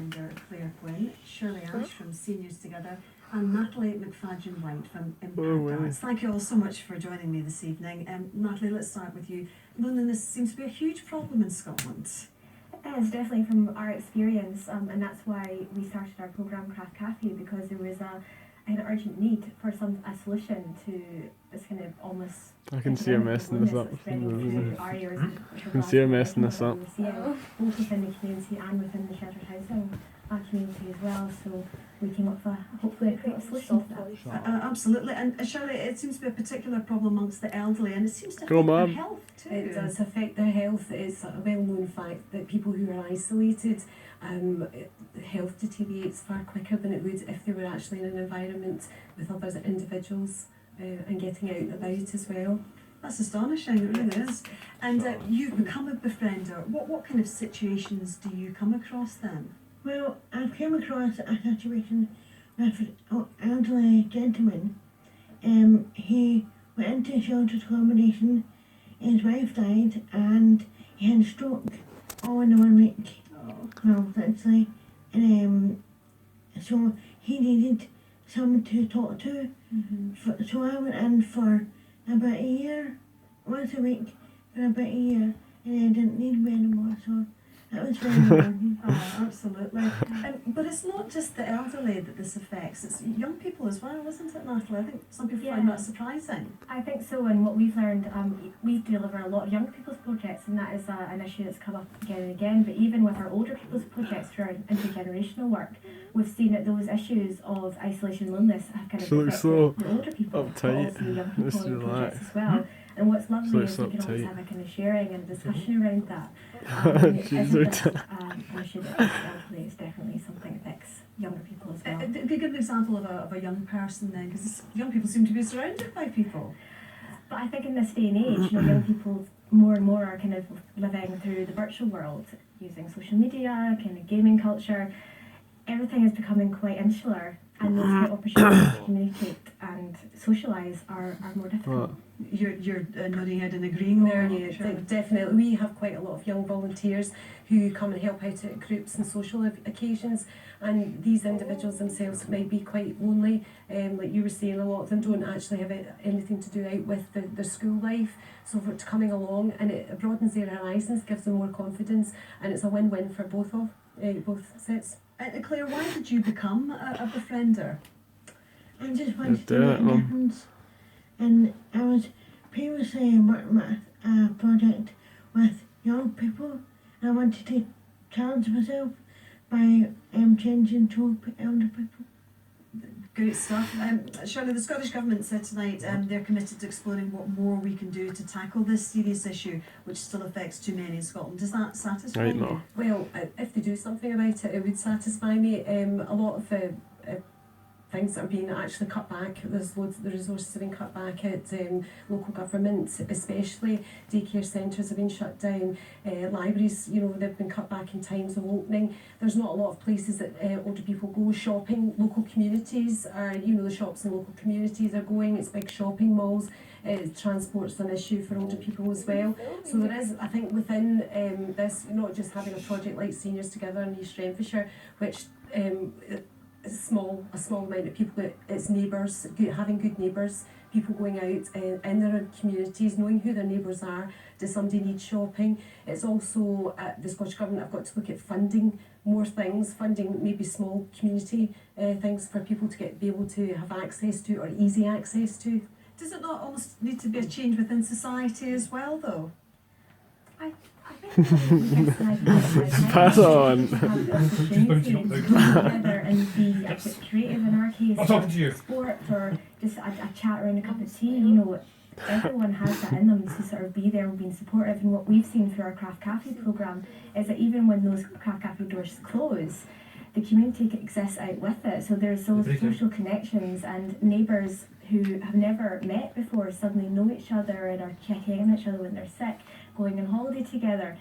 befriender Claire Quinn, Shirley Ash from Seniors Together, and Natalie McFadgen-White from Impact Arts. Thank you all so much for joining me this evening. Natalie, let's start with you. Loneliness seems to be a huge problem in Scotland. It is, definitely from our experience, and that's why we started our programme Craft Cafe, because there was an urgent need for a solution to this kind of almost... I can see her messing this up. I can see her messing this up. Both within the community and within the sheltered housing community as well, so we came up with hopefully a creative solution to that. Absolutely, and Shirley, it seems to be a particular problem amongst the elderly, and it seems to affect their health too. It does affect their health. It's a well-known fact that people who are isolated, health deteriorates far quicker than it would if they were actually in an environment with other individuals and getting out and about as well. That's astonishing, it really is. And you've become a befriender. What kind of situations do you come across then? Well, I've come across a situation with an elderly gentleman. He went into sheltered accommodation, his wife died, and he had a stroke all in 1 week. Well, literally. So he needed someone to talk to. So I went in for about a year, once a week, for about a year, and I didn't need me anymore, so that was very rewarding. Absolutely. But it's not just the elderly that this affects, it's young people as well, isn't it, Natalie? I think some people find that surprising. I think so, and what we've learned, we deliver a lot of young people's projects, and that is an issue that's come up again and again, but even with our older people's projects through our intergenerational work, we've seen that those issues of isolation and loneliness have kind of affected the older people, but also the young people in the projects as well. And what's lovely is we can always have a kind of sharing and discussion around that. It isn't just an issue that affects elderly, it's definitely something that affects younger people as well. Give an example of a young person then, because young people seem to be surrounded by people. But I think in this day and age, young people more and more are kind of living through the virtual world, using social media, kind of gaming culture. Everything is becoming quite insular, and those opportunities to communicate and socialise are more difficult. You're nodding head and agreeing there. Yeah, sure. Definitely. We have quite a lot of young volunteers who come and help out at groups and social occasions, and these individuals themselves might be quite lonely. Like you were saying, a lot of them don't actually have anything to do out with their school life, so for coming along, and it broadens their horizons, gives them more confidence, and it's a win-win for both sets. Claire, why did you become a befriender? I just wanted to make a difference, and I was previously working with a project with young people, and I wanted to challenge myself by changing to elder people. Great stuff. Shirley, the Scottish Government said tonight they're committed to exploring what more we can do to tackle this serious issue which still affects too many in Scotland. Does that satisfy you? Well, if they do something about it, it would satisfy me. A lot of things that are being actually cut back. There's loads of the resources have been cut back at local government, especially daycare centres have been shut down, libraries, they've been cut back in times of opening. There's not a lot of places that older people go shopping. Local communities are, the shops in local communities are going, it's big shopping malls. Transport's an issue for older people as well. So there is, I think, within this, not just having a project like Seniors Together in East Renfrewshire, which a small amount of people, it's neighbours, having good neighbours, people going out in their communities, knowing who their neighbours are. Does somebody need shopping? It's also the Scottish Government have got to look at funding more things, funding maybe small community things for people to be able to have access to, or easy access to. Does it not almost need to be a change within society as well, though? I think pass on. Together and be a bit creative. In our case, I'm talking to you. Sport or just a chat around a cup of tea. Everyone has that in them to sort of be there and being supportive. And what we've seen through our Craft Cafe programme is that even when those Craft Cafe doors close, the community exists out with it. So there's those social connections, and neighbours who have never met before suddenly know each other and are checking in on each other when they're sick, going on holiday together.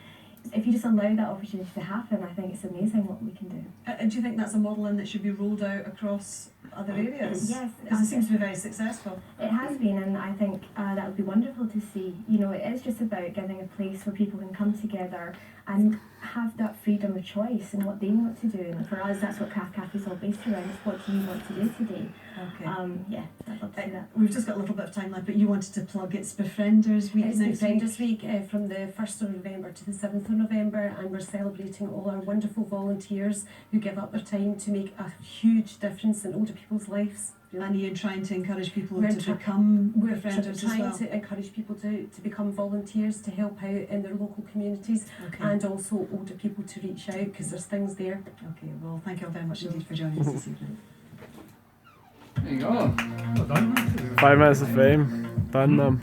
If you just allow that opportunity to happen, I think it's amazing what we can do. And do you think that's a model that should be rolled out across other areas? Yes. Because it seems to be very successful. It has been, and I think that would be wonderful to see. It is just about giving a place where people can come together and have that freedom of choice in what they want to do. And for us, that's what Craft Cafe is all based around. Is what do you want to do today? Okay. Yeah, I'd love to see that. We've just got a little bit of time left, but you wanted to plug It's Befrienders Week It's next week. Befrienders Week from the 1st of November to the 7th of November, and we're celebrating all our wonderful volunteers who give up their time to make a huge difference in older people's lives. And you're trying to encourage people We're to become We're befrienders as trying well. to encourage people to become volunteers, to help out in their local communities, Okay. and also older people to reach out, because there's things there. Okay, well, thank you all very much indeed for joining us this evening. There you go. Well done. 5 minutes of fame. Done them.